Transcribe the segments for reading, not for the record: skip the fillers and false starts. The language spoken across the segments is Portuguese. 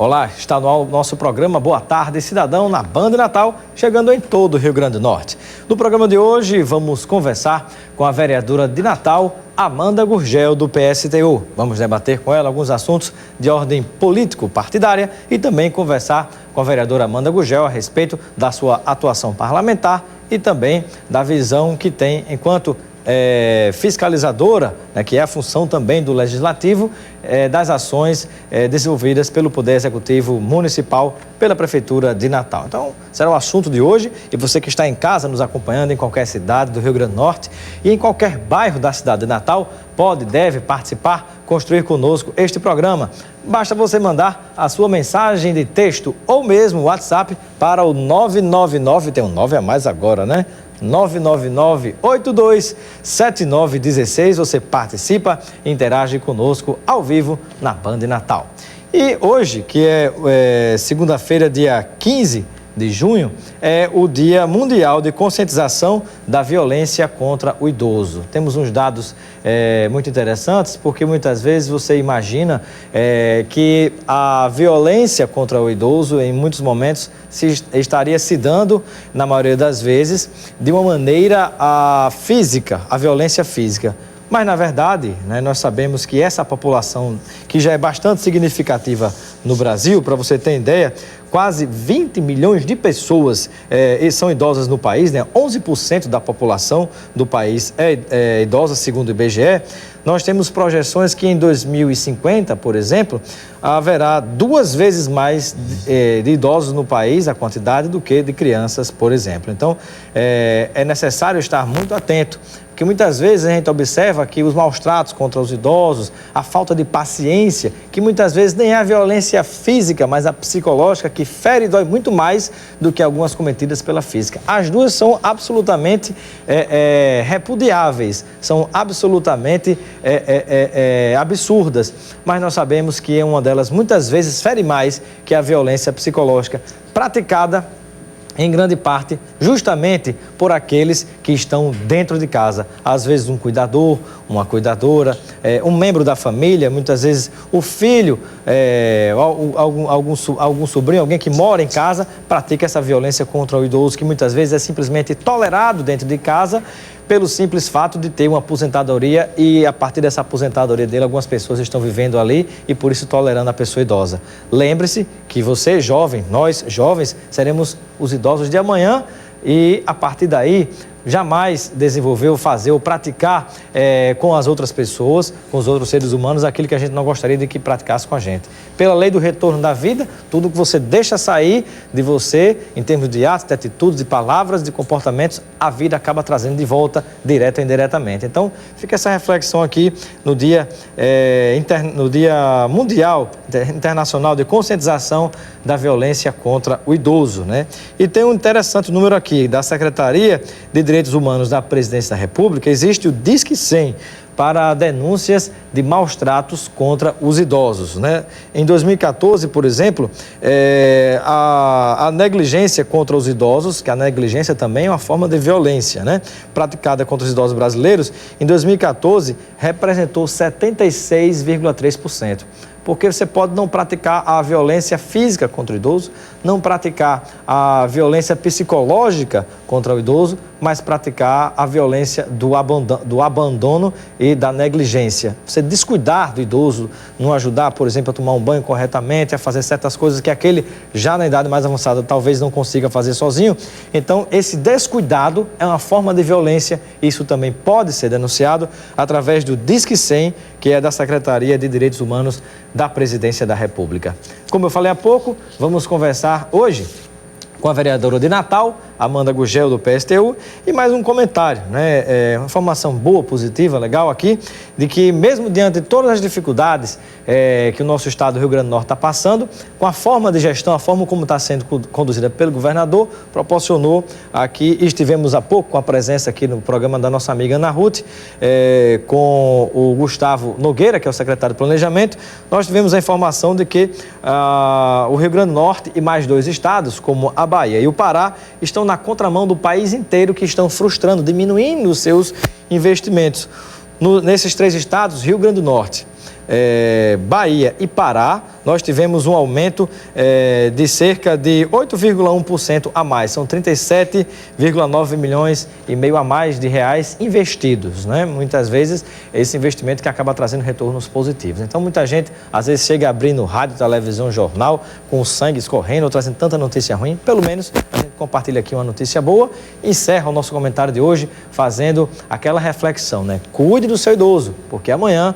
Olá, está no ar o nosso programa Boa Tarde Cidadão na Band Natal, chegando em todo o Rio Grande do Norte. No programa de hoje, vamos conversar com a vereadora de Natal, Amanda Gurgel, do PSTU. Vamos debater com ela alguns assuntos de ordem político-partidária e também conversar com a vereadora Amanda Gurgel a respeito da sua atuação parlamentar e também da visão que tem enquanto fiscalizadora, né, que é a função também do Legislativo, das ações desenvolvidas pelo Poder Executivo Municipal, pela Prefeitura de Natal. Então, será o assunto de hoje e você que está em casa nos acompanhando em qualquer cidade do Rio Grande do Norte e em qualquer bairro da cidade de Natal, pode, deve participar, construir conosco este programa. Basta você mandar a sua mensagem de texto ou mesmo WhatsApp para o 999, tem um 9 a mais agora, né? 999-827916, você participa e interage conosco ao vivo na Band Natal. E hoje, que é segunda-feira, dia 15 de junho, é o Dia Mundial de Conscientização da Violência contra o Idoso. Temos uns dados muito interessantes, porque muitas vezes você imagina que a violência contra o idoso, em muitos momentos, estaria se dando, na maioria das vezes, de uma maneira física, a violência física. Mas, na verdade, né, nós sabemos que essa população, que já é bastante significativa no Brasil, para você ter ideia, quase 20 milhões de pessoas são idosas no país, né? 11% da população do país é idosa, segundo o IBGE. Nós temos projeções que em 2050, por exemplo, haverá 2 vezes mais de idosos no país, a quantidade, do que de crianças, por exemplo. Então, é necessário estar muito atento, porque muitas vezes a gente observa que os maus tratos contra os idosos, a falta de paciência, que muitas vezes nem é a violência física, mas a psicológica, que fere e dói muito mais do que algumas cometidas pela física. As duas são absolutamente repudiáveis, são absolutamente absurdas, mas nós sabemos que uma delas muitas vezes fere mais que a violência psicológica praticada em grande parte, justamente por aqueles que estão dentro de casa. Às vezes um cuidador, uma cuidadora, um membro da família, muitas vezes o filho, algum sobrinho, alguém que mora em casa, pratica essa violência contra o idoso, que muitas vezes é simplesmente tolerado dentro de casa, pelo simples fato de ter uma aposentadoria e a partir dessa aposentadoria dele, algumas pessoas estão vivendo ali e por isso tolerando a pessoa idosa. Lembre-se que você, jovem, nós, jovens, seremos os idosos de amanhã e a partir daí jamais desenvolver, fazer ou praticar com as outras pessoas, com os outros seres humanos, aquilo que a gente não gostaria de que praticasse com a gente. Pela lei do retorno da vida, tudo que você deixa sair de você, em termos de atos, de atitudes, de palavras, de comportamentos, a vida acaba trazendo de volta, direta ou indiretamente. Então, fica essa reflexão aqui no Dia Mundial Internacional de Conscientização da Violência contra o Idoso, né? E tem um interessante número aqui da Secretaria de Direitos Humanos da Presidência da República. Existe o Disque 100 para denúncias de maus tratos contra os idosos, né? Em 2014, por exemplo, a negligência contra os idosos, que a negligência também é uma forma de violência, né, praticada contra os idosos brasileiros, em 2014 representou 76,3%. Porque você pode não praticar a violência física contra o idoso, não praticar a violência psicológica contra o idoso, mas praticar a violência do abandono e da negligência. Você descuidar do idoso, não ajudar, por exemplo, a tomar um banho corretamente, a fazer certas coisas que aquele já na idade mais avançada talvez não consiga fazer sozinho. Então, esse descuidado é uma forma de violência. Isso também pode ser denunciado através do Disque 100, que é da Secretaria de Direitos Humanos da Presidência da República. Como eu falei há pouco, vamos conversar hoje com a vereadora de Natal, Amanda Gurgel, do PSTU, e mais um comentário, né? Uma informação boa, positiva, legal aqui, de que mesmo diante de todas as dificuldades que o nosso estado do Rio Grande do Norte está passando, com a forma de gestão, a forma como está sendo conduzida pelo governador, proporcionou aqui, estivemos há pouco com a presença aqui no programa da nossa amiga Ana Ruth, com o Gustavo Nogueira, que é o secretário de Planejamento, nós tivemos a informação de que o Rio Grande do Norte e mais 2 estados, como a Bahia e o Pará, estão na contramão do país inteiro, que estão frustrando, diminuindo os seus investimentos. Nesses 3 estados, Rio Grande do Norte, Bahia e Pará, nós tivemos um aumento de cerca de 8,1% a mais. São 37,9 milhões e meio a mais de reais investidos, né? Muitas vezes esse investimento que acaba trazendo retornos positivos. Então muita gente às vezes chega abrindo rádio, televisão, jornal, com o sangue escorrendo, trazendo tanta notícia ruim. Pelo menos a gente compartilha aqui uma notícia boa. Encerra o nosso comentário de hoje fazendo aquela reflexão, né? Cuide do seu idoso, porque amanhã,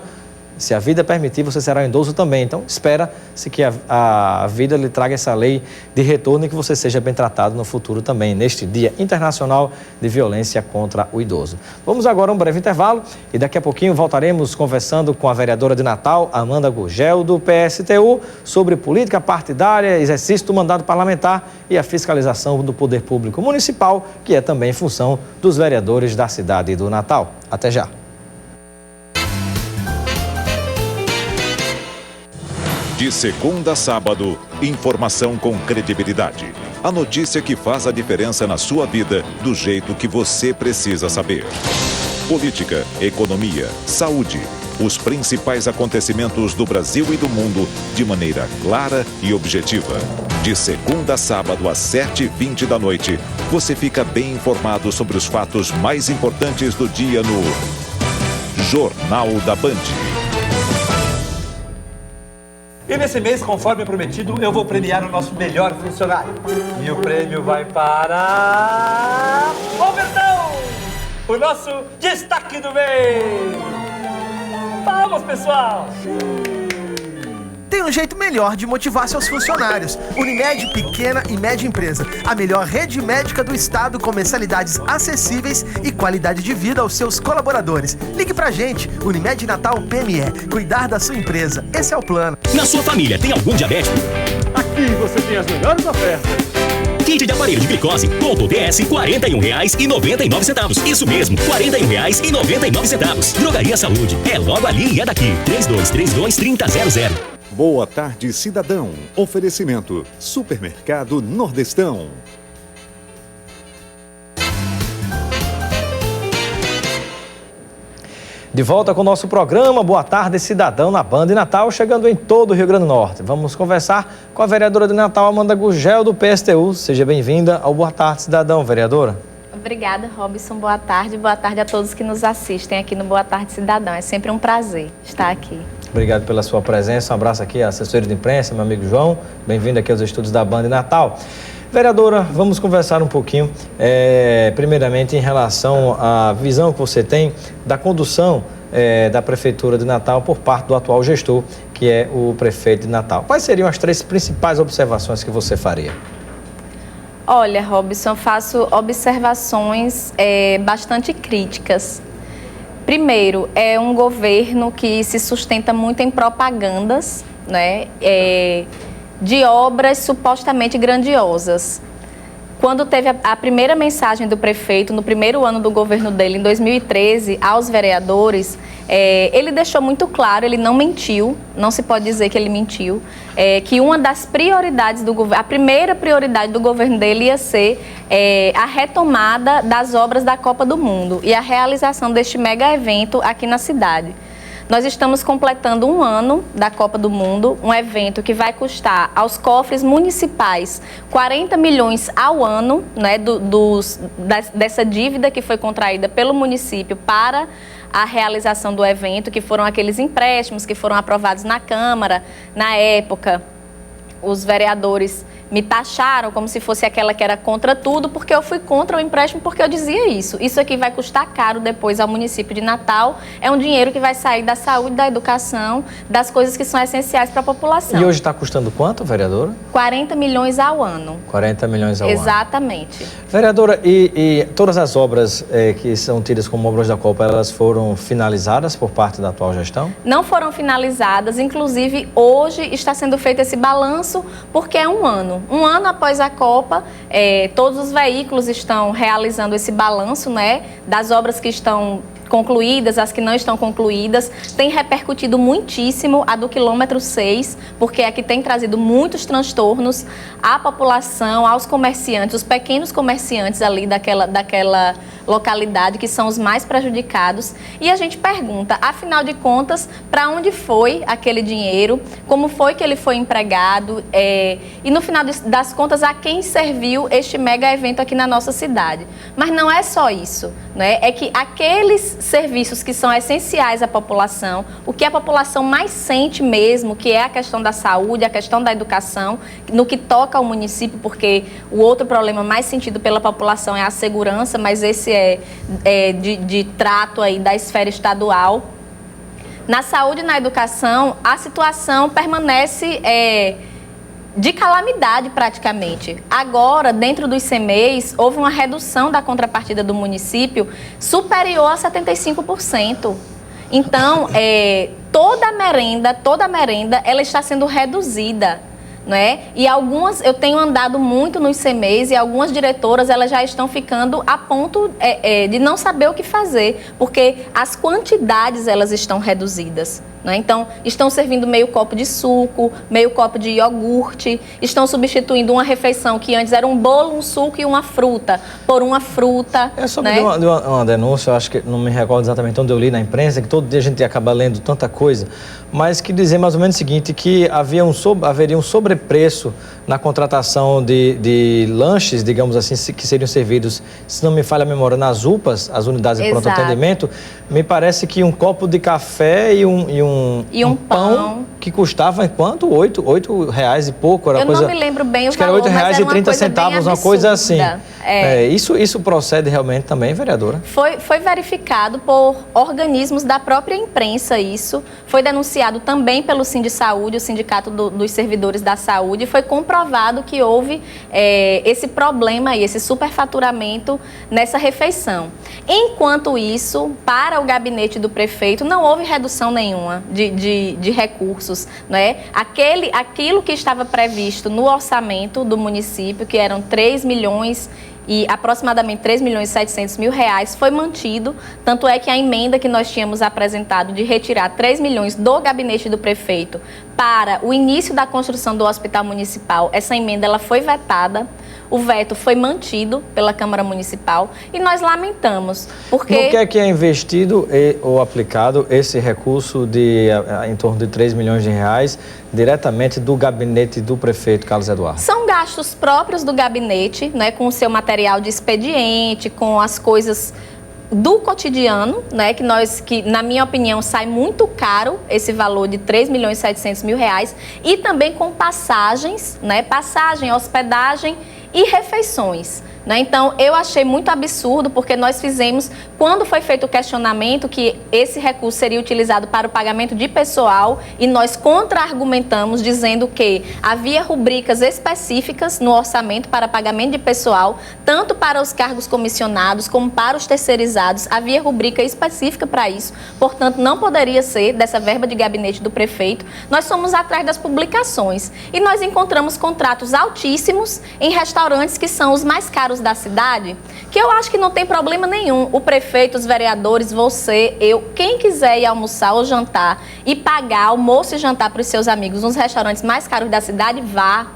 se a vida permitir, você será um idoso também. Então, espera-se que a vida lhe traga essa lei de retorno e que você seja bem tratado no futuro também, neste Dia Internacional de Violência contra o Idoso. Vamos agora a um breve intervalo e daqui a pouquinho voltaremos conversando com a vereadora de Natal, Amanda Gurgel, do PSTU, sobre política partidária, exercício do mandato parlamentar e a fiscalização do poder público municipal, que é também função dos vereadores da cidade do Natal. Até já! De segunda a sábado, informação com credibilidade. A notícia que faz a diferença na sua vida do jeito que você precisa saber. Política, economia, saúde. Os principais acontecimentos do Brasil e do mundo de maneira clara e objetiva. De segunda a sábado às 7h20 da noite, você fica bem informado sobre os fatos mais importantes do dia no Jornal da Band. E nesse mês, conforme prometido, eu vou premiar o nosso melhor funcionário. E o prêmio vai para... Robertão! O nosso destaque do mês! Palmas, pessoal! Tem um jeito melhor de motivar seus funcionários. Unimed Pequena e Média Empresa. A melhor rede médica do estado com mensalidades acessíveis e qualidade de vida aos seus colaboradores. Ligue pra gente, Unimed Natal PME. Cuidar da sua empresa. Esse é o plano. Na sua família tem algum diabético? Aqui você tem as melhores ofertas. Kit de aparelho de glicose, ponto DS, R$ 41,99. Isso mesmo, R$ 41,99. Drogaria Saúde, é logo ali e é daqui. 3232-3000. Boa tarde, cidadão. Oferecimento: Supermercado Nordestão. De volta com o nosso programa Boa Tarde, Cidadão, na Band Natal, chegando em todo o Rio Grande do Norte. Vamos conversar com a vereadora de Natal, Amanda Gurgel, do PSTU. Seja bem-vinda ao Boa Tarde, Cidadão, vereadora. Obrigada, Robson. Boa tarde a todos que nos assistem aqui no Boa Tarde, Cidadão. É sempre um prazer estar aqui. Obrigado pela sua presença. Um abraço aqui à assessoria de imprensa, meu amigo João. Bem-vindo aqui aos estúdios da Band Natal. Vereadora, vamos conversar um pouquinho, primeiramente, em relação à visão que você tem da condução da Prefeitura de Natal por parte do atual gestor, que é o prefeito de Natal. Quais seriam as 3 principais observações que você faria? Olha, Robson, eu faço observações bastante críticas. Primeiro, é um governo que se sustenta muito em propagandas, né? De obras supostamente grandiosas. Quando teve a primeira mensagem do prefeito, no primeiro ano do governo dele, em 2013, aos vereadores, ele deixou muito claro, ele não mentiu, não se pode dizer que ele mentiu, que uma das prioridades do governo, a primeira prioridade do governo dele ia ser a retomada das obras da Copa do Mundo e a realização deste mega evento aqui na cidade. Nós estamos completando um ano da Copa do Mundo, um evento que vai custar aos cofres municipais 40 milhões ao ano, né, dessa dívida que foi contraída pelo município para a realização do evento, que foram aqueles empréstimos que foram aprovados na Câmara. Na época, os vereadores me taxaram como se fosse aquela que era contra tudo, porque eu fui contra o empréstimo, porque eu dizia isso. Isso aqui vai custar caro depois ao município de Natal. É um dinheiro que vai sair da saúde, da educação, das coisas que são essenciais para a população. E hoje está custando quanto, vereadora? 40 milhões ao ano. 40 milhões ao ano. Exatamente. Vereadora, e todas as obras que são tidas como obras da Copa, elas foram finalizadas por parte da atual gestão? Não foram finalizadas, inclusive hoje está sendo feito esse balanço, porque é um ano. Um ano após a Copa, todos os veículos estão realizando esse balanço, né, das obras que estão concluídas, as que não estão concluídas. Tem repercutido muitíssimo a do quilômetro 6, porque é que tem trazido muitos transtornos à população, aos comerciantes, os pequenos comerciantes ali daquela localidade, que são os mais prejudicados. E a gente pergunta, afinal de contas, para onde foi aquele dinheiro, como foi que ele foi empregado e no final das contas a quem serviu este mega evento aqui na nossa cidade. Mas não é só isso, né? É que aqueles serviços que são essenciais à população, o que a população mais sente mesmo, que é a questão da saúde, a questão da educação, no que toca ao município, porque o outro problema mais sentido pela população é a segurança, mas esse é de trato aí da esfera estadual. Na saúde e na educação, a situação permanece de calamidade praticamente. Agora, dentro dos CMEs, houve uma redução da contrapartida do município superior a 75%. Então, toda a merenda, ela está sendo reduzida. Não é? E eu tenho andado muito nos CMEs e algumas diretoras elas já estão ficando a ponto de não saber o que fazer, porque as quantidades elas estão reduzidas. Não é? Então, estão servindo meio copo de suco, meio copo de iogurte, estão substituindo uma refeição que antes era um bolo, um suco e uma fruta, por uma fruta. É sobre né? uma denúncia, eu acho que não me recordo exatamente onde eu li na imprensa, que todo dia a gente acaba lendo tanta coisa, mas que dizia mais ou menos o seguinte, que haveria um sobrepreço na contratação de lanches, digamos assim, que seriam servidos, se não me falha a memória, nas UPAs, as unidades de pronto atendimento. Me parece que um copo de café e um pão que custava quanto? R$8 e pouco. Era não me lembro bem o valor, mas era R$8,30, uma coisa assim. Isso procede realmente também, vereadora? Foi verificado por organismos da própria imprensa isso. Foi denunciado também pelo Sindisaúde, o Sindicato dos Servidores da Saúde, e foi comprovado que houve esse problema aí, esse superfaturamento nessa refeição. Enquanto isso, para o gabinete do prefeito, não houve redução nenhuma de recursos, né? Aquilo que estava previsto no orçamento do município, que eram 3 milhões e aproximadamente 3.700.000 reais, foi mantido, tanto é que a emenda que nós tínhamos apresentado de retirar 3 milhões do gabinete do prefeito para o início da construção do hospital municipal, essa emenda ela foi vetada. O veto foi mantido pela Câmara Municipal e nós lamentamos, porque... No que é investido ou aplicado esse recurso em torno de 3 milhões de reais diretamente do gabinete do prefeito Carlos Eduardo? São gastos próprios do gabinete, né, com o seu material de expediente, com as coisas do cotidiano, né, que na minha opinião sai muito caro esse valor de 3.700.000 reais, e também com passagens, né, passagem, hospedagem e refeições. Né? Então, eu achei muito absurdo, porque nós fizemos, quando foi feito o questionamento, que esse recurso seria utilizado para o pagamento de pessoal, e nós contra-argumentamos, dizendo que havia rubricas específicas no orçamento para pagamento de pessoal, tanto para os cargos comissionados como para os terceirizados, havia rubrica específica para isso, portanto, não poderia ser dessa verba de gabinete do prefeito. Nós fomos atrás das publicações e nós encontramos contratos altíssimos em restaurantes que são os mais caros da cidade, que eu acho que não tem problema nenhum. O prefeito, os vereadores, você, eu, quem quiser ir almoçar ou jantar e pagar almoço e jantar para os seus amigos nos restaurantes mais caros da cidade, vá.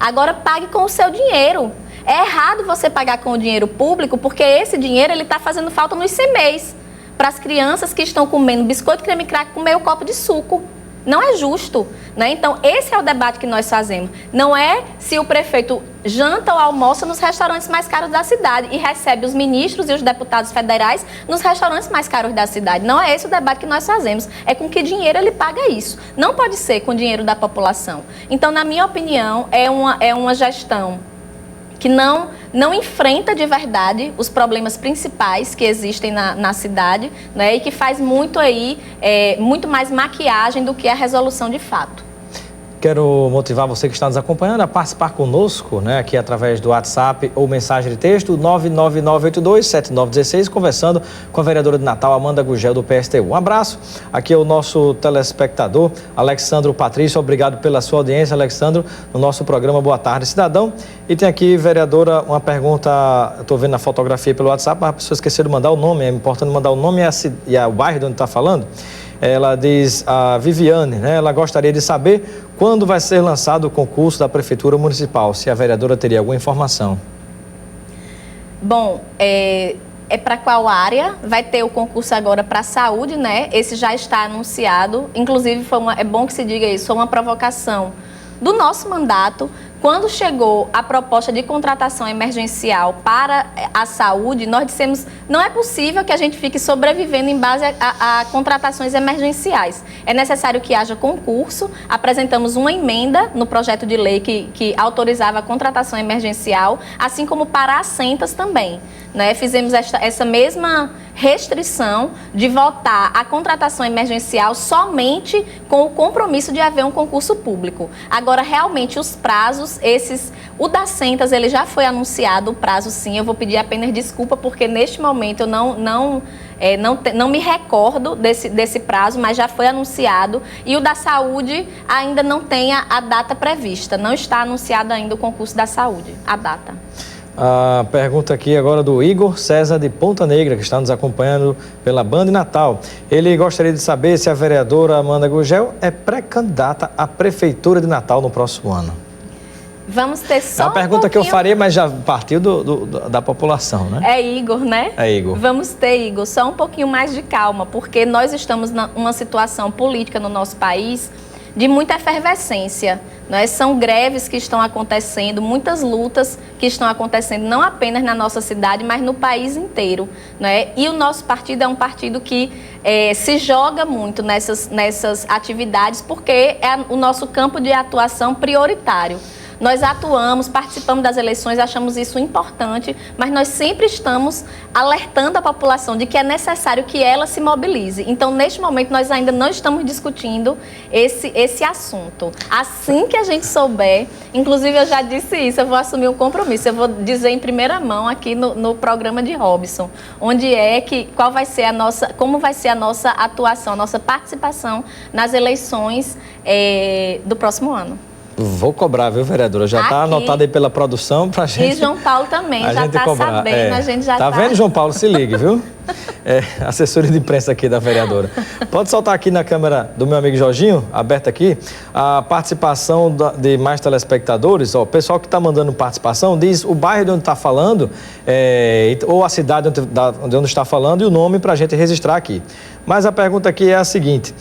Agora pague com o seu dinheiro. É errado você pagar com o dinheiro público, porque esse dinheiro ele está fazendo falta nos CMEs, para as crianças que estão comendo biscoito, creme crack com meio copo de suco. Não é justo, né? Então, esse é o debate que nós fazemos. Não é se o prefeito janta ou almoça nos restaurantes mais caros da cidade e recebe os ministros e os deputados federais nos restaurantes mais caros da cidade. Não é esse o debate que nós fazemos. É com que dinheiro ele paga isso. Não pode ser com dinheiro da população. Então, na minha opinião, é uma gestão que não enfrenta de verdade os problemas principais que existem na cidade, né, e que faz muito mais maquiagem do que a resolução de fato. Quero motivar você que está nos acompanhando a participar conosco, né, aqui através do WhatsApp ou mensagem de texto 999827916, conversando com a vereadora de Natal, Amanda Gugel, do PSTU. Um abraço. Aqui é o nosso telespectador, Alexandro Patrício. Obrigado pela sua audiência, Alexandro, no nosso programa Boa Tarde, Cidadão. E tem aqui, vereadora, uma pergunta, estou vendo na fotografia pelo WhatsApp, mas a pessoa esqueceu de mandar o nome, é importante mandar o nome e o bairro de onde está falando. Ela diz, a Viviane, né, ela gostaria de saber quando vai ser lançado o concurso da Prefeitura Municipal, se a vereadora teria alguma informação. Bom, é para qual área? Vai ter o concurso agora para a saúde, né? Esse já está anunciado. Inclusive, é bom que se diga isso, foi uma provocação do nosso mandato. Quando chegou a proposta de contratação emergencial para a saúde, nós dissemos, não é possível que a gente fique sobrevivendo em base a contratações emergenciais. É necessário que haja concurso. Apresentamos uma emenda no projeto de lei que autorizava a contratação emergencial, assim como para assentas também, né? Fizemos essa mesma restrição de votar a contratação emergencial somente com o compromisso de haver um concurso público. Agora, realmente, os prazos, o das assentas, ele já foi anunciado, o prazo sim. Eu vou pedir apenas desculpa, porque neste momento eu não me recordo desse prazo, mas já foi anunciado. E o da saúde ainda não tem a data prevista, não está anunciado ainda o concurso da saúde, a data. A pergunta aqui agora do Igor César de Ponta Negra, que está nos acompanhando pela Band Natal. Ele gostaria de saber se a vereadora Amanda Gugel é pré-candidata à Prefeitura de Natal no próximo ano. Vamos ter só É uma pergunta que eu faria, mas já partiu da população, né? É Igor, né? É Igor. Vamos ter, Igor, só um pouquinho mais de calma, porque nós estamos numa situação política no nosso país de muita efervescência, né? São greves que estão acontecendo, muitas lutas que estão acontecendo, não apenas na nossa cidade, mas no país inteiro, né? E o nosso partido é um partido que se joga muito nessas atividades, porque é o nosso campo de atuação prioritário. Nós atuamos, participamos das eleições, achamos isso importante, mas nós sempre estamos alertando a população de que é necessário que ela se mobilize. Então, neste momento, nós ainda não estamos discutindo esse assunto. Assim que a gente souber, inclusive eu já disse isso, eu vou assumir um compromisso, eu vou dizer em primeira mão aqui no programa de Robson, como vai ser a nossa atuação, a nossa participação nas eleições do próximo ano. Vou cobrar, viu, vereadora? Já está anotado aí pela produção pra gente. E João Paulo também, já está sabendo, a gente já tá vendo, João Paulo? Se ligue, viu? Assessoria de imprensa aqui da vereadora. Pode soltar aqui na câmera do meu amigo Jorginho, aberta aqui, a participação de mais telespectadores. Ó, o pessoal que está mandando participação diz o bairro de onde está falando, ou a cidade de onde está falando e o nome para a gente registrar aqui. Mas a pergunta aqui é a seguinte,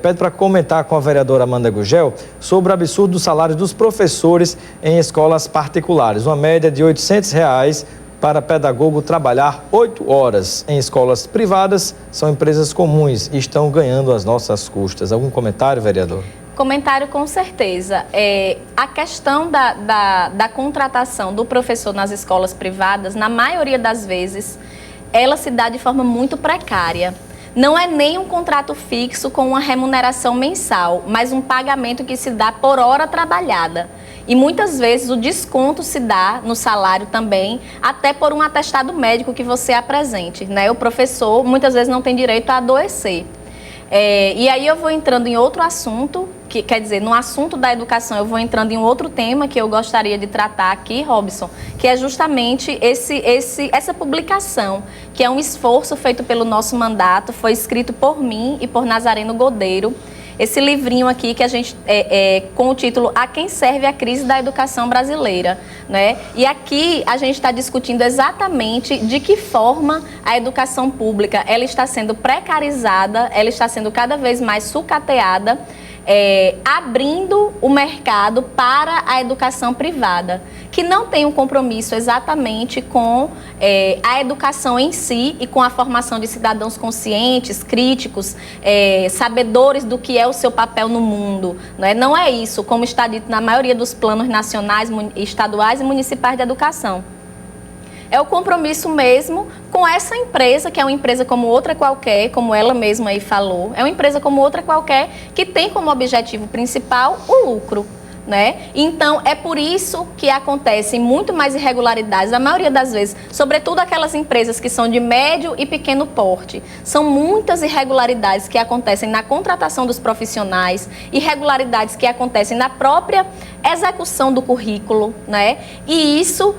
pede para comentar com a vereadora Amanda Gugel sobre o absurdo dos salários dos professores em escolas particulares. Uma média de R$ 800 para pedagogo trabalhar 8 horas. Em escolas privadas, são empresas comuns e estão ganhando às nossas custas. Algum comentário, vereador? Comentário com certeza. A questão da contratação do professor nas escolas privadas, na maioria das vezes, ela se dá de forma muito precária. Não é nem um contrato fixo com uma remuneração mensal, mas um pagamento que se dá por hora trabalhada. E muitas vezes o desconto se dá no salário também, até por um atestado médico que você apresente, né? O professor muitas vezes não tem direito a adoecer. E aí eu vou entrando em outro assunto, quer dizer, no assunto da educação eu vou entrando em um outro tema que eu gostaria de tratar aqui, Robson, que é justamente essa publicação, que é um esforço feito pelo nosso mandato, foi escrito por mim e por Nazareno Godeiro. Esse livrinho aqui que a gente, com o título A Quem Serve a Crise da Educação Brasileira, né? E aqui a gente está discutindo exatamente de que forma a educação pública ela está sendo precarizada, ela está sendo cada vez mais sucateada, abrindo o mercado para a educação privada, que não tem um compromisso exatamente com a educação em si e com a formação de cidadãos conscientes, críticos, sabedores do que é o seu papel no mundo. Não é isso, como está dito na maioria dos planos nacionais, estaduais e municipais de educação. É o compromisso mesmo com essa empresa, que é uma empresa como outra qualquer, como ela mesma aí falou, é uma empresa como outra qualquer que tem como objetivo principal o lucro, né? Então, é por isso que acontecem muito mais irregularidades, a maioria das vezes, sobretudo aquelas empresas que são de médio e pequeno porte. São muitas irregularidades que acontecem na contratação dos profissionais, irregularidades que acontecem na própria execução do currículo, né? E isso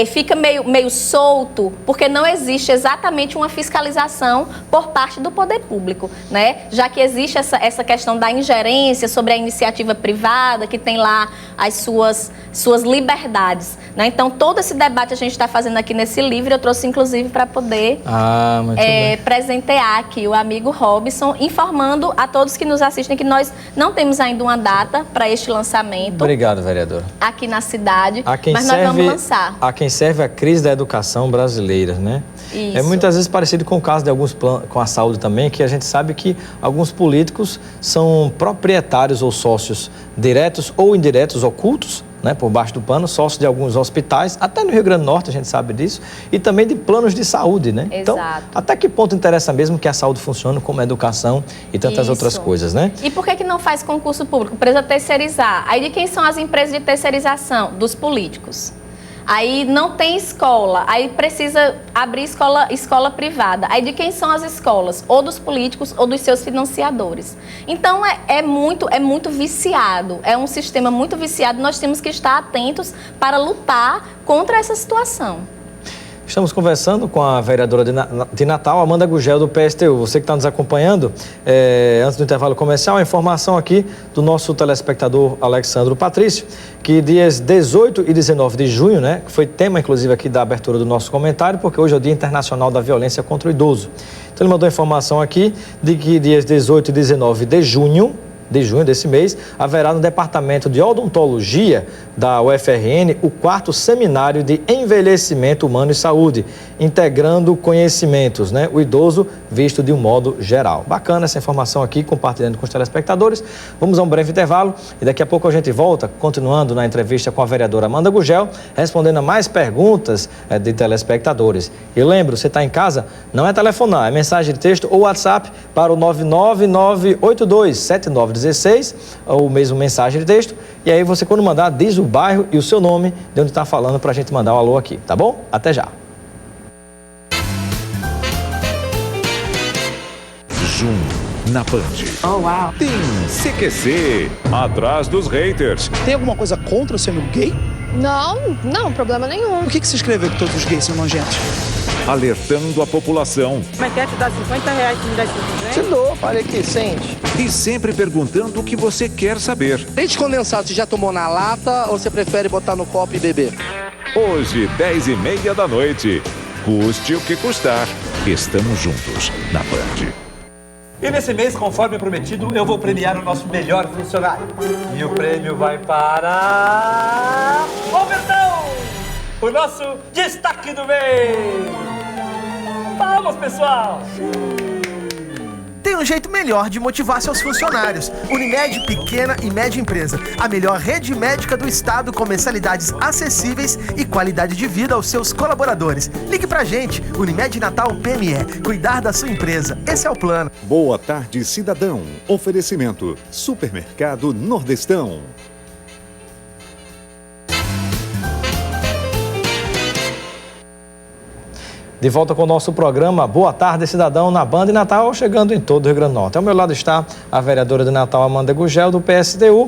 fica meio solto, porque não existe exatamente uma fiscalização por parte do poder público, né? Já que existe essa questão da ingerência sobre a iniciativa privada, que tem lá as suas liberdades, né? Então, todo esse debate a gente está fazendo aqui nesse livro, eu trouxe inclusive para poder presentear aqui o amigo Robson, informando a todos que nos assistem que nós não temos ainda uma data para este lançamento. Obrigado, vereadora. Aqui na cidade, mas nós vamos lançar. A quem serve a crise da educação brasileira, né? Isso. É muitas vezes parecido com o caso de alguns planos, com a saúde também, que a gente sabe que alguns políticos são proprietários ou sócios diretos ou indiretos, ocultos, né, por baixo do pano, sócios de alguns hospitais, até no Rio Grande do Norte a gente sabe disso, e também de planos de saúde, né? Exato. Então, até que ponto interessa mesmo que a saúde funcione como a educação e tantas outras coisas, né? E por que não faz concurso público? Precisa terceirizar. Aí de quem são as empresas de terceirização? Dos políticos. Aí não tem escola, aí precisa abrir escola privada. Aí de quem são as escolas? Ou dos políticos ou dos seus financiadores. Então é muito viciado, é um sistema muito viciado. Nós temos que estar atentos para lutar contra essa situação. Estamos conversando com a vereadora de Natal, Amanda Gugel, do PSTU. Você que está nos acompanhando, antes do intervalo comercial, a informação aqui do nosso telespectador Alexandro Patrício, que dias 18 e 19 de junho, né, que foi tema, inclusive, aqui da abertura do nosso comentário, porque hoje é o Dia Internacional da Violência contra o Idoso. Então, ele mandou a informação aqui de que dias 18 e 19 de junho desse mês, haverá no Departamento de Odontologia da UFRN o 4º Seminário de Envelhecimento Humano e Saúde, integrando conhecimentos, né? O idoso visto de um modo geral. Bacana essa informação aqui, compartilhando com os telespectadores. Vamos a um breve intervalo e daqui a pouco a gente volta, continuando na entrevista com a vereadora Amanda Gugel, respondendo a mais perguntas de telespectadores. E lembro, você está em casa, não é telefonar, é mensagem de texto ou WhatsApp para o 999827916, ou mesmo mensagem de texto, e aí você, quando mandar, diz o bairro e o seu nome de onde está falando para a gente mandar um alô aqui, tá bom? Até já. Zoom na Band. Oh, uau. Tem CQC, atrás dos haters. Tem alguma coisa contra o sendo gay? Não, problema nenhum. Por que você escreveu que todos os gays são nojentos? Alertando a população. Mas quer te dar R$50 que me dá 500? Te dou, falei que sente. E sempre perguntando o que você quer saber. Leite condensado, você já tomou na lata ou você prefere botar no copo e beber? Hoje, 10h30 da noite. Custe o que custar. Estamos juntos na Band. E nesse mês, conforme prometido, eu vou premiar o nosso melhor funcionário. E o prêmio vai para... Robertão! O nosso destaque do mês! Palmas, pessoal! Tem um jeito melhor de motivar seus funcionários. Unimed Pequena e Média Empresa. A melhor rede médica do estado com mensalidades acessíveis e qualidade de vida aos seus colaboradores. Ligue pra gente, Unimed Natal PME. Cuidar da sua empresa. Esse é o plano. Boa tarde, cidadão. Oferecimento. Supermercado Nordestão. De volta com o nosso programa Boa Tarde, Cidadão, na Band Natal, chegando em todo o Rio Grande do Norte. Ao meu lado está a vereadora de Natal, Amanda Gugel, do PSTU.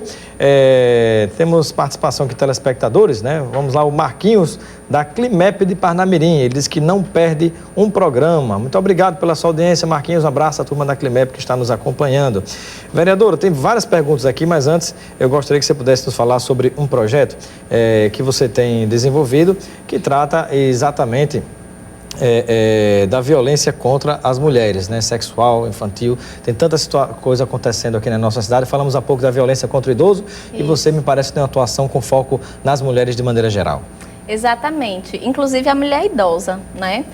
Temos participação aqui de telespectadores, né? Vamos lá, o Marquinhos, da Climep de Parnamirim. Ele diz que não perde um programa. Muito obrigado pela sua audiência, Marquinhos. Um abraço à turma da Climep que está nos acompanhando. Vereadora, tem várias perguntas aqui, mas antes eu gostaria que você pudesse nos falar sobre um projeto que você tem desenvolvido, que trata exatamente... da violência contra as mulheres, né? Sexual, infantil, tem tanta coisa acontecendo aqui na nossa cidade. Falamos há pouco da violência contra o idoso. E você me parece que tem uma atuação com foco nas mulheres de maneira geral. Exatamente, inclusive a mulher idosa, né?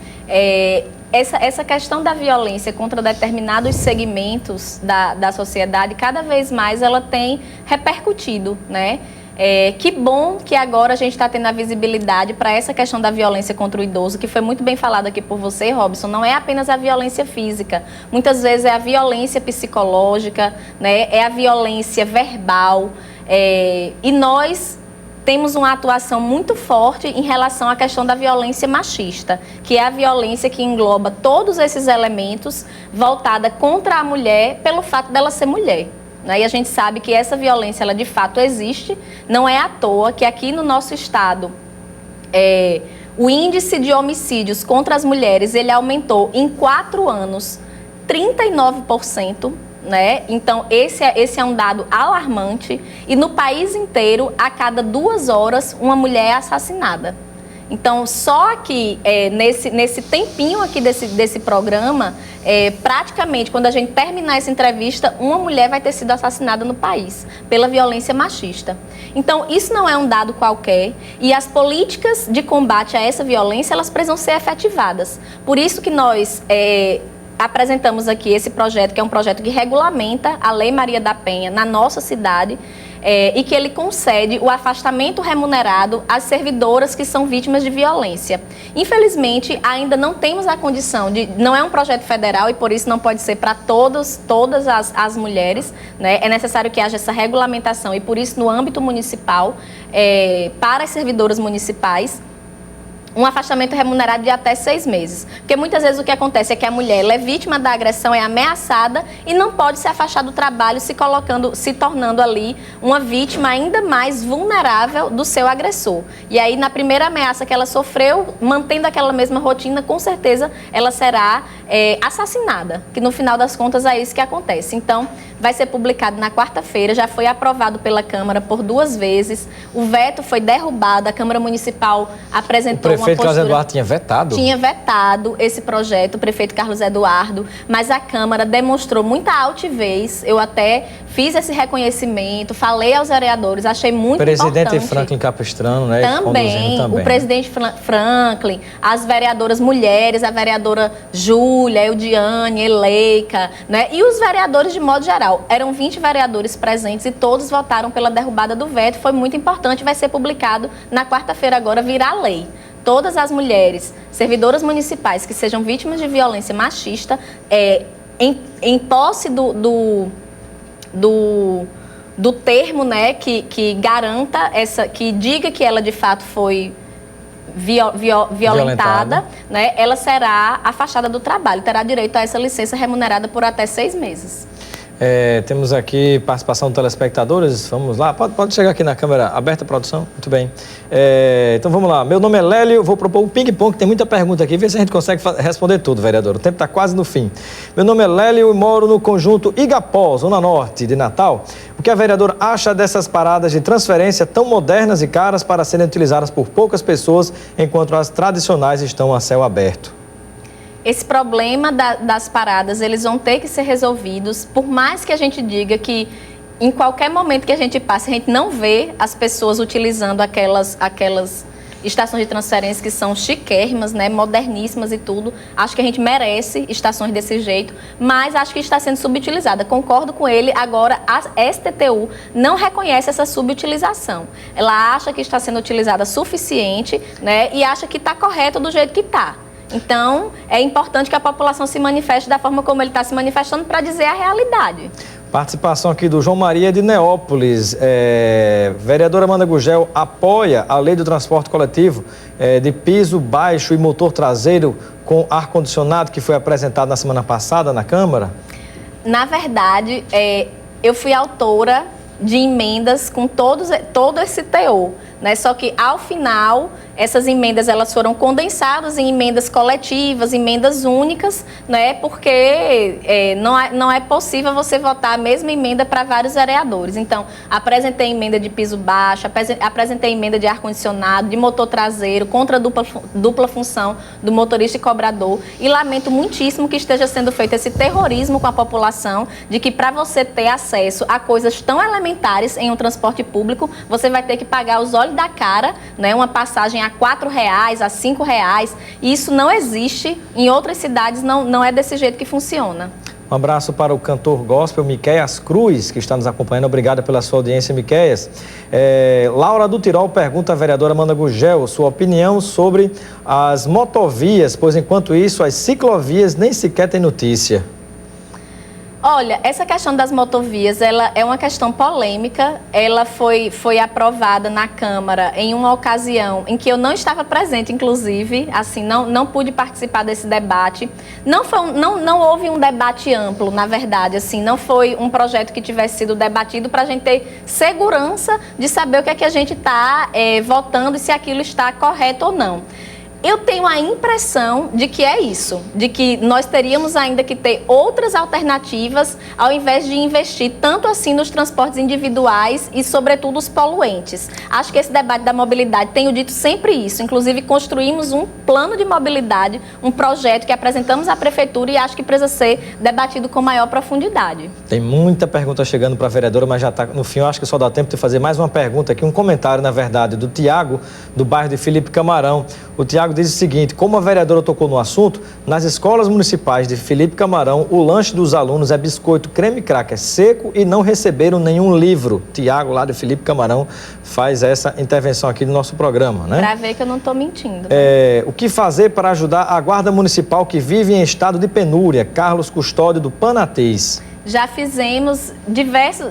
Essa questão da violência contra determinados segmentos da sociedade, cada vez mais ela tem repercutido, né? Que bom que agora a gente está tendo a visibilidade para essa questão da violência contra o idoso, que foi muito bem falado aqui por você, Robson. Não é apenas a violência física, muitas vezes é a violência psicológica, né? É a violência verbal, e nós temos uma atuação muito forte em relação à questão da violência machista, que é a violência que engloba todos esses elementos voltada contra a mulher pelo fato dela ser mulher. E a gente sabe que essa violência, ela de fato existe, não é à toa que aqui no nosso estado o índice de homicídios contra as mulheres, ele aumentou em 4 anos 39%. Né? Então, esse é um dado alarmante. E no país inteiro, a cada 2 horas, uma mulher é assassinada. Então, só aqui, nesse tempinho aqui desse programa, praticamente, quando a gente terminar essa entrevista, uma mulher vai ter sido assassinada no país pela violência machista. Então, isso não é um dado qualquer e as políticas de combate a essa violência, elas precisam ser efetivadas. Por isso que nós apresentamos aqui esse projeto, que é um projeto que regulamenta a Lei Maria da Penha na nossa cidade, e que ele concede o afastamento remunerado às servidoras que são vítimas de violência. Infelizmente, ainda não temos a condição não é um projeto federal e por isso não pode ser para todas as mulheres, né? É necessário que haja essa regulamentação e por isso no âmbito municipal, para as servidoras municipais, um afastamento remunerado de até 6 meses. Porque muitas vezes o que acontece é que a mulher ela é vítima da agressão, é ameaçada e não pode se afastar do trabalho, se tornando ali uma vítima ainda mais vulnerável do seu agressor. E aí, na primeira ameaça que ela sofreu, mantendo aquela mesma rotina, com certeza ela será assassinada, que no final das contas é isso que acontece. Então, vai ser publicado na quarta-feira, já foi aprovado pela Câmara por 2 vezes, o veto foi derrubado, a Câmara Municipal apresentou uma postura... O prefeito Carlos Eduardo tinha vetado? Tinha vetado esse projeto, o prefeito Carlos Eduardo, mas a Câmara demonstrou muita altivez, eu até fiz esse reconhecimento, falei aos vereadores, achei muito importante. O presidente Franklin Capistrano, né? Também, o presidente Franklin, as vereadoras mulheres, a vereadora Júlia, Eudiane, Eleika, né? E os vereadores de modo geral. Eram 20 vereadores presentes e todos votaram pela derrubada do veto. Foi muito importante, vai ser publicado na quarta-feira agora, virá lei. Todas as mulheres, servidoras municipais que sejam vítimas de violência machista, em posse do termo, né, que garanta que diga que ela de fato foi violentada, né, ela será afastada do trabalho, terá direito a essa licença remunerada por até 6 meses. Temos aqui participação de telespectadores, vamos lá, pode chegar aqui na câmera aberta, produção, muito bem. Então vamos lá, meu nome é Lélio, vou propor um ping-pong, que tem muita pergunta aqui, vê se a gente consegue responder tudo, vereador, o tempo está quase no fim. Meu nome é Lélio e moro no conjunto Igapó, Zona Norte de Natal. O que a vereadora acha dessas paradas de transferência tão modernas e caras para serem utilizadas por poucas pessoas, enquanto as tradicionais estão a céu aberto? Esse problema das paradas, eles vão ter que ser resolvidos, por mais que a gente diga que em qualquer momento que a gente passe, a gente não vê as pessoas utilizando aquelas estações de transferência que são chiquérrimas, né, moderníssimas e tudo. Acho que a gente merece estações desse jeito, mas acho que está sendo subutilizada. Concordo com ele, agora a STTU não reconhece essa subutilização. Ela acha que está sendo utilizada suficiente, né, e acha que está correto do jeito que está. Então, é importante que a população se manifeste da forma como ele está se manifestando para dizer a realidade. Participação aqui do João Maria de Neópolis. Vereadora Amanda Gugel apoia a lei do transporte coletivo de piso baixo e motor traseiro com ar-condicionado que foi apresentada na semana passada na Câmara? Na verdade, eu fui autora de emendas com todo esse teor, né? Só que ao final essas emendas elas foram condensadas em emendas coletivas, emendas únicas, né? Porque não é possível você votar a mesma emenda para vários vereadores. Então, apresentei emenda de piso baixo, apresentei emenda de ar-condicionado, de motor traseiro, contra a dupla função do motorista e cobrador. E lamento muitíssimo que esteja sendo feito esse terrorismo com a população, de que para você ter acesso a coisas tão elementares em um transporte público, você vai ter que pagar os olhos da cara, né? Uma passagem a R$4, a R$5. Isso não existe. Em outras cidades não é desse jeito que funciona. Um abraço para o cantor gospel Miqueias Cruz, que está nos acompanhando. Obrigada pela sua audiência, Miqueias. Laura do Tirol pergunta à vereadora Amanda Gugel sua opinião sobre as motovias, pois enquanto isso as ciclovias nem sequer têm notícia. Olha, essa questão das motovias, ela é uma questão polêmica. Ela foi aprovada na Câmara em uma ocasião em que eu não estava presente, inclusive, assim, não pude participar desse debate. Não houve um debate amplo, na verdade, assim, não foi um projeto que tivesse sido debatido para a gente ter segurança de saber o que é que a gente está votando e se aquilo está correto ou não. Eu tenho a impressão de que é isso, de que nós teríamos ainda que ter outras alternativas ao invés de investir tanto assim nos transportes individuais e, sobretudo, os poluentes. Acho que esse debate da mobilidade, tenho dito sempre isso, inclusive construímos um plano de mobilidade, um projeto que apresentamos à Prefeitura e acho que precisa ser debatido com maior profundidade. Tem muita pergunta chegando para a vereadora, mas já está no fim, eu acho que só dá tempo de fazer mais uma pergunta aqui, um comentário, na verdade, do Tiago, do bairro de Felipe Camarão. O Tiago diz o seguinte: como a vereadora tocou no assunto, nas escolas municipais de Felipe Camarão, o lanche dos alunos é biscoito creme cracker seco e não receberam nenhum livro. Tiago, lá de Felipe Camarão, faz essa intervenção aqui no nosso programa, né? Para ver que eu não estou mentindo. O que fazer para ajudar a Guarda Municipal que vive em estado de penúria? Carlos Custódio, do Panatês. Já fizemos diversos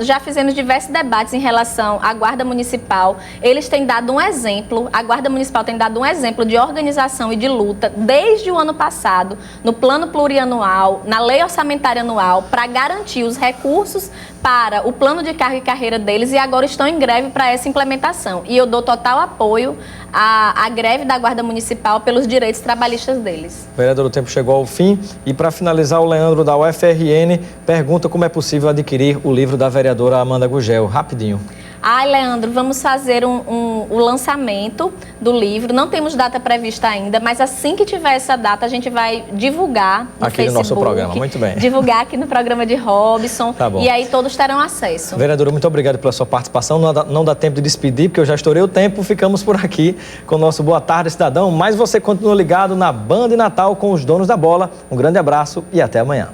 debates em relação à Guarda Municipal. Eles têm dado um exemplo, a Guarda Municipal tem dado um exemplo de organização e de luta desde o ano passado, no plano plurianual, na lei orçamentária anual, para garantir os recursos para o plano de carga e carreira deles e agora estão em greve para essa implementação. E eu dou total apoio à greve da Guarda Municipal pelos direitos trabalhistas deles. Vereador, o tempo chegou ao fim e para finalizar, o Leandro da UFRN pergunta como é possível adquirir o livro da vereadora Amanda Gugel. Rapidinho. Ai, Leandro, vamos fazer o lançamento do livro. Não temos data prevista ainda, mas assim que tiver essa data, a gente vai divulgar no aqui Facebook, no nosso programa. Muito bem. Divulgar aqui no programa de Robson. Tá bom. E aí todos terão acesso. Vereadora, muito obrigado pela sua participação. Não dá tempo de despedir, porque eu já estourei o tempo. Ficamos por aqui com o nosso Boa Tarde, Cidadão. Mas você continua ligado na Band Natal com os donos da bola. Um grande abraço e até amanhã.